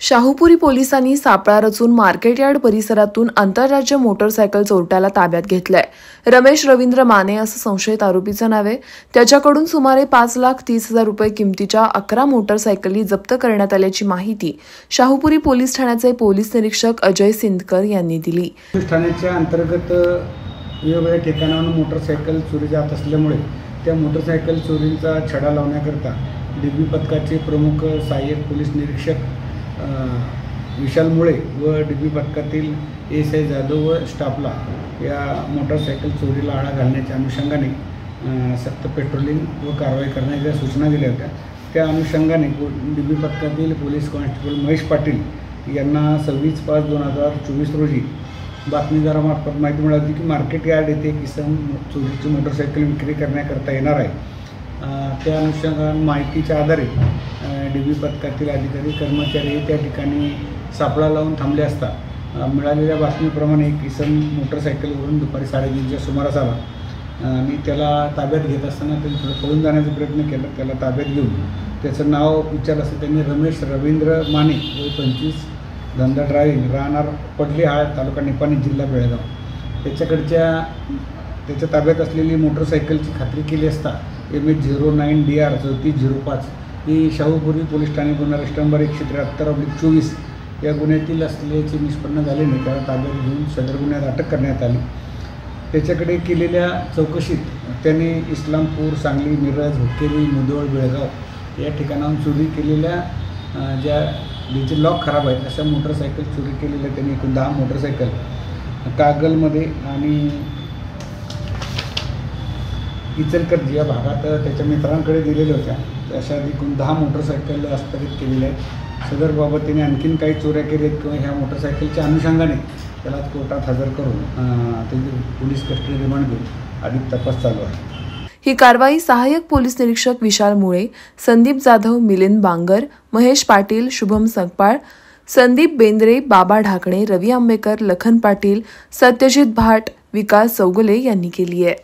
शाहूपुरी पोलिसांनी सापळा रचून मार्केट यार्ड परिसरातून आंतरराज्य मोटरसायकल चोरट्याला ताब्यात घेतलंय। रमेश रवींद्र माने असं संशयित आरोपीचं नाव आहे। त्याच्याकडून सुमारे 5,30,000 रुपये किमतीच्या 11 मोटरसायकली जप्त करण्यात आल्याची माहिती शाहूपुरी पोलीस ठाण्याचे पोलीस निरीक्षक अजय सिंदकर यांनी दिली। ठाण्याच्या अंतर्गत वेगवेगळ्या ठिकाणांवरून मोटरसायकल चोरी जात असल्यामुळे त्या मोटरसायकल चोरींचा छडा लावण्याकरता डीबी पथकाचे प्रमुख सहाय्यक पोलीस निरीक्षक विशाल मुळे व डीबी पथकातील एएसआय जाधव व स्टाफला या मोटरसायकल चोरीला आळा घालण्याच्या अनुषंगाने सक्त पेट्रोलिंग व कारवाई करण्याच्या सूचना दिल्या होत्या। त्या अनुषंगाने डीबी पथकातील पोलीस कॉन्स्टेबल महेश पाटील यांना 26/5/2024 रोजी बातमीदारामार्फत माहिती मिळाली की मार्केट यार्ड येथे एक इसम चोरीची मोटरसायकल विक्री करण्याकरता येणार आहे। त्या अनुषंगाने माहितीच्या आधारे डीबी पथकातील अधिकारी कर्मचारी त्या ठिकाणी सापळा लावून थांबले असता मिळालेल्या बातमीप्रमाणे एक इसम मोटरसायकलवरून दुपारी 3:30च्या सुमारास आला आणि त्याला ताब्यात घेत असताना त्यांनी थोडं पळून जाण्याचा प्रयत्न केला। त्याला ताब्यात घेऊन त्याचं नाव विचारलं असता त्यांनी रमेश रवींद्र माने व 25 धंदा ड्रायव्हिंग राहणार पडलीहाळ तालुका निपाणी जिल्हा बेळगाव त्याच्या ताब्यात असलेली मोटरसायकलची खात्री केली असता MH09DR 3405 ही शाहूपुरी पोलीस ठाणे गुन्हा रजिस्टर नंबर 173/24 या गुन्ह्यातील असल्याचे निष्पन्न झाल्याने त्याला ताब्यात घेऊन सदर गुन्ह्यात अटक करण्यात आली। त्याच्याकडे केलेल्या चौकशीत त्याने इस्लामपूर, सांगली, मिरज, हुक्केरी, मुधोळ, बेळगाव या ठिकाणाहून चोरी केलेल्या ज्याचे लॉक खराब आहेत अशा मोटरसायकल चोरी केलेल्या त्यांनी एकूण 10 मोटरसायकल कागलमध्ये आणि इचलकरंजी या भागात त्याच्या मित्रांकडे दिलेल्या होत्या। अशा एकूण 10 मोटरसायकल हस्तगत केलेल्या आहेत। सदर बाबतीने आणखीन काही चोऱ्या केल्यात किंवा ह्या मोटरसायकलच्या अनुषंगाने त्याला कोर्टात हजर करून त्याची पोलीस कस्टडी रिमांड घेऊन अधिक तपास चालू आहे। ही कारवाई सहाय्यक पोलीस निरीक्षक विशाल मुळे, संदीप जाधव, मिलिंद बांगर, महेश पाटील, शुभम सकपाळ, संदीप बेंद्रे, बाबा ढाकणे, रवी आंबेकर, लखन पाटील, सत्यजित भाट, विकास चौगुले यांनी केली आहे।